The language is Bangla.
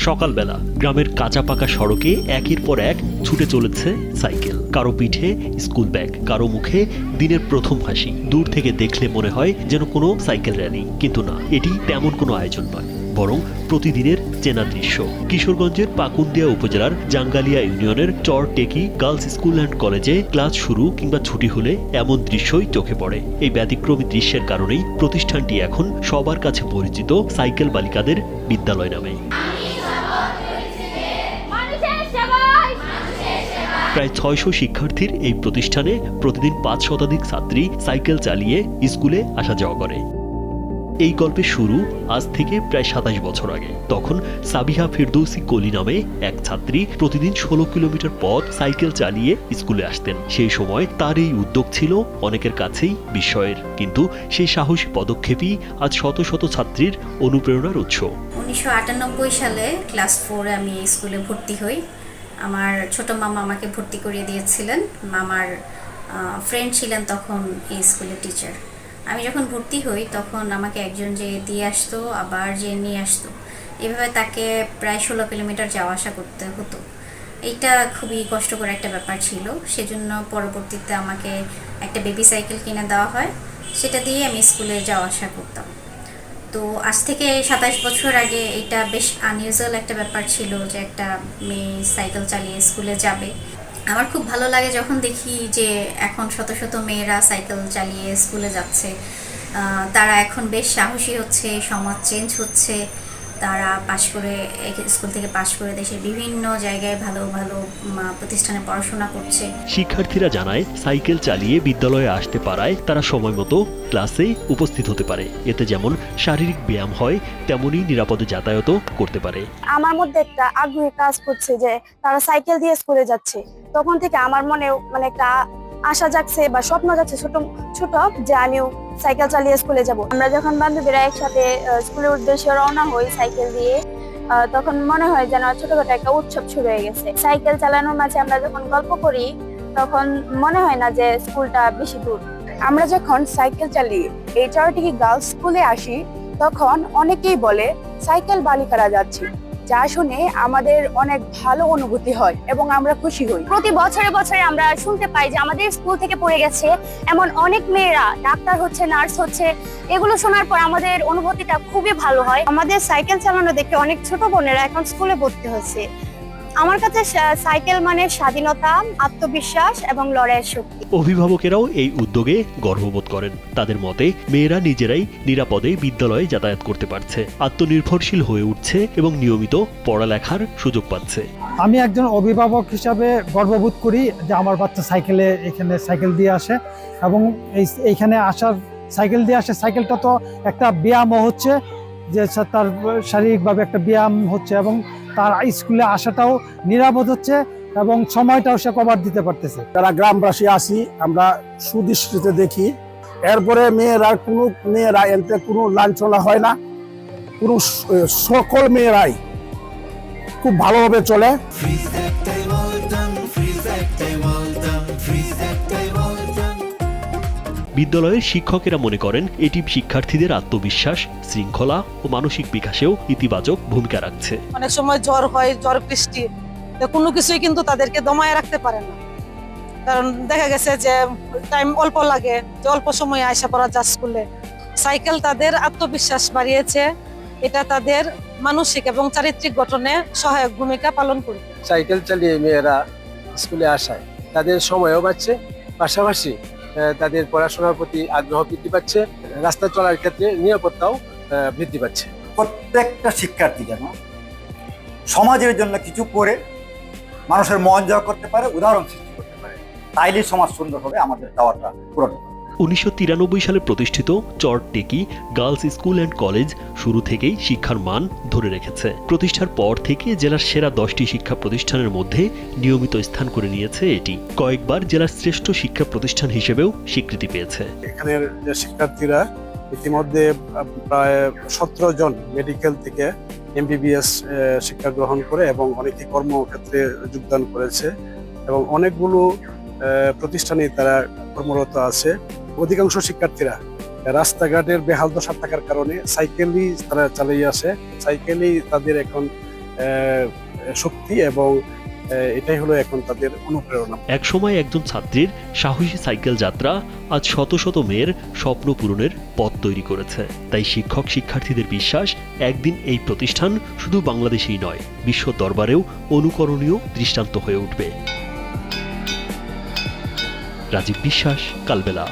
সকালবেলা গ্রামের কাঁচা পাকা সড়কে একের পর এক ছুটে চলেছে সাইকেল। কারো পিঠে স্কুল ব্যাগ, কারো মুখে দিনের প্রথম হাসি। দূর থেকে দেখলে মনে হয় যেন কোনো সাইকেল র্যালি, কিন্তু না, এটি তেমন কোনো আয়োজন নয়, বরং প্রতিদিনের চেনা দৃশ্য। কিশোরগঞ্জের পাকুন্দিয়া উপজেলার জাঙ্গালিয়া ইউনিয়নের চর টেকি গার্লস স্কুল অ্যান্ড কলেজে ক্লাস শুরু কিংবা ছুটি হলে এমন দৃশ্যই চোখে পড়ে। এই ব্যতিক্রমী দৃশ্যের কারণেই প্রতিষ্ঠানটি এখন সবার কাছে পরিচিত সাইকেল বালিকাদের বিদ্যালয় নামে। প্রায় ৬০০ শিক্ষার্থীর এই প্রতিষ্ঠানে প্রতিদিন ৫ শতাধিক ছাত্রী সাইকেল চালিয়ে স্কুলে আসা যাওয়া করে। এই গল্পের শুরু আজ থেকে প্রায় ২৭ বছর আগে। তখন সাবিহা ফিরদৌসী কলি নামে এক ছাত্রী প্রতিদিন ১৬ কিলোমিটার পথ সাইকেল চালিয়ে স্কুলে আসতেন। সেই সময় তার এই উদ্যোগ ছিল অনেকের কাছেই বিস্ময়ের, কিন্তু সেই সাহসী পদক্ষেপই আজ শত শত ছাত্রীর অনুপ্রেরণার উৎস। ১৯৯৮ সালে ক্লাস 4-এ আমি স্কুলে ভর্তি হই। আমার ছোট মামা আমাকে ভর্তি করিয়ে দিয়েছিলেন। মামার ফ্রেন্ড ছিলেন তখন এই স্কুলের টিচার। আমি যখন ভর্তি হই তখন আমাকে একজন যে দিয়ে আসতো, আবার যে নিয়ে আসতো, এভাবে তাকে প্রায় ১৬ কিলোমিটার যাওয়া আসা করতে হতো। এইটা খুবই কষ্টকর একটা ব্যাপার ছিল। সেজন্য পরবর্তীতে আমাকে একটা বেবি সাইকেল কিনে দেওয়া হয়, সেটা দিয়ে আমি স্কুলে যাওয়া আসা করতাম। তো আজ থেকে ২৭ বছর আগে এটা বেশ আনইউজুয়াল একটা ব্যাপার ছিল যে একটা মেয়ে সাইকেল চালিয়ে স্কুলে যাবে। আমার খুব ভালো লাগে যখন দেখি যে এখন শত শত মেয়েরা সাইকেল চালিয়ে স্কুলে যাচ্ছে। তারা এখন বেশ সাহসী হচ্ছে, সমাজ চেঞ্জ হচ্ছে। তারা স্কুল থেকে পাশ করে দেশের বিভিন্ন জায়গায় ভালো ভালো প্রতিষ্ঠানে পড়াশোনা করছে। শিক্ষার্থীরা জানায়, সাইকেল চালিয়ে বিদ্যালয়ে আসতে পারায় তারা সময় মতো ক্লাসে উপস্থিত হতে পারে। এতে যেমন শারীরিক ব্যায়াম হয়, তেমনি নিরাপদে যাতায়াতও করতে পারে। আমার মধ্যে একটা আগ্রহ কাজ করছে যে তারা সাইকেল দিয়ে স্কুলে যাচ্ছে। তখন থেকে আমার মনেও একটা আশা জাগছে বা স্বপ্ন জাগছে ছোট ছোট, যে আমিও সাইকেল চালিয়ে স্কুলে যাব। আমরা যখন বান্ধবীরা একসাথে স্কুলের উদ্দেশ্যে রওনা হই সাইকেল দিয়ে, তখন মনে হয় যেন ছোটখাটো একটা উৎসব শুরু হয়ে গেছে। সাইকেল চালানোর মাঝে আমরা যখন গল্প করি তখন মনে হয় না যে স্কুলটা বেশি দূর। আমরা যখন সাইকেল চালিয়ে এই চরটিকি গার্লস স্কুলে আসি তখন অনেকেই বলে সাইকেল বালিকারা যাচ্ছি, যা শুনে আমাদের অনেক ভালো অনুভূতি হয় এবং আমরা খুশি হই। প্রতি বছরে বছরে আমরা শুনতে পাই যে আমাদের স্কুল থেকে পড়ে গেছে এমন অনেক মেয়েরা ডাক্তার হচ্ছে, নার্স হচ্ছে। এগুলো শোনার পর আমাদের অনুভূতিটা খুবই ভালো হয়। আমাদের সাইকেল চালানো দেখে অনেক ছোট বোনেরা এখন স্কুলে ভর্তি হচ্ছে। আমার কাছে সাইকেল মানে স্বাধীনতা, আত্মবিশ্বাস এবং লড়াইয়ের শক্তি। অভিভাবকেরাও এই উদ্যোগে গর্ববোধ করেন। তাদের মতে মেয়েরা নিজেরাই নিরাপদে বিদ্যালয়ে যাতায়াত করতে পারছে, আত্মনির্ভরশীল হয়ে উঠছে এবং নিয়মিত পড়ালেখার সুযোগ পাচ্ছে। আমি একজন অভিভাবক হিসাবে গর্ববোধ করি যে আমার বাচ্চা এখানে সাইকেল দিয়ে আসে এবং এইখানে সাইকেল দিয়ে আসে। সাইকেলটা তো একটা ব্যায়ামও হচ্ছে, যে তার শারীরিকভাবে একটা ব্যায়াম হচ্ছে এবং তার স্কুলে আসাটাও নিরাপদ হচ্ছে এবং সময়টাও সে কভার দিতে পারতেছে। তারা গ্রামবাসী আসি, আমরা সুদৃষ্টিতে দেখি। এরপরে মেয়েরা এতে কোনো লাঞ্ছনা হয় না, সকল মেয়েরাই খুব ভালোভাবে চলে। বিদ্যালয়ের শিক্ষকেরা মনে করেন এটি শিক্ষার্থীদের আত্মবিশ্বাস, শৃঙ্খলা ও মানসিক বিকাশেও ইতিবাচক ভূমিকা রাখছে। অনেক সময় জ্বর হয়, জ্বর বৃষ্টি, কোনো কিছুই কিন্তু তাদেরকে দমায় রাখতে পারে না। কারণ দেখা গেছে যে টাইম অল্প লাগে, যে অল্প সময়ে আয়সা পড়া যায় স্কুলে। সাইকেল তাদের আত্মবিশ্বাস বাড়িয়েছে, এটা তাদের মানসিক এবং চারিত্রিক গঠনে সহায়ক ভূমিকা পালন করে। সাইকেল চালিয়ে মেয়েরা স্কুলে আসায় তাদের সময়ও বাড়ছে, পাশাপাশি তাদের পড়াশোনার প্রতি আগ্রহ বৃদ্ধি পাচ্ছে, রাস্তা চলার ক্ষেত্রে নিরাপত্তাও বৃদ্ধি পাচ্ছে। প্রত্যেকটা শিক্ষার্থী যেন সমাজের জন্য কিছু করে মানুষের মন জয় করতে পারে, উদাহরণ সৃষ্টি করতে পারে, তাইলে সমাজ সুন্দর হবে, আমাদের দাওয়াটা পূরণ হবে। ১৯৯৩ সালে প্রতিষ্ঠিত চর টেকি গার্লস স্কুল অ্যান্ড কলেজ শুরু থেকেই শিক্ষার মান ধরে রেখেছে। প্রতিষ্ঠার পর থেকে জেলার সেরা 10টি শিক্ষা প্রতিষ্ঠানের মধ্যে নিয়মিত স্থান করে নিয়েছে এটি। কয়েকবার জেলার শ্রেষ্ঠ শিক্ষা প্রতিষ্ঠান হিসেবেও স্বীকৃতি পেয়েছে। এখানের যে শিক্ষার্থীরা ইতিমধ্যে প্রায় 17 জন মেডিকেল থেকে MBBS শিক্ষা গ্রহণ করে এবং অনেকে কর্মক্ষেত্রে যোগদান করেছে এবং অনেকগুলো প্রতিষ্ঠানে তারা কর্মরত আছে। অধিকাংশ শিক্ষার্থীরা রাস্তাঘাটের বেহাল দশা থাকার কারণে সাইকেলই তারা চালিয়ে আসে। সাইকেলই তাদের এখন শক্তি এবং এটাই হলো এখন তাদের অনুপ্রেরণা। একসময় একজন ছাত্রীর সাহসী সাইকেল যাত্রা আজ শত শত মেয়ের স্বপ্ন পূরণের পথ তৈরি করেছে। তাই শিক্ষক শিক্ষার্থীদের বিশ্বাস, একদিন এই প্রতিষ্ঠান শুধু বাংলাদেশেই নয়, বিশ্ব দরবারেও অনুকরণীয় দৃষ্টান্ত হয়ে উঠবে। রাজীব বিশ্বাস, কালবেলা।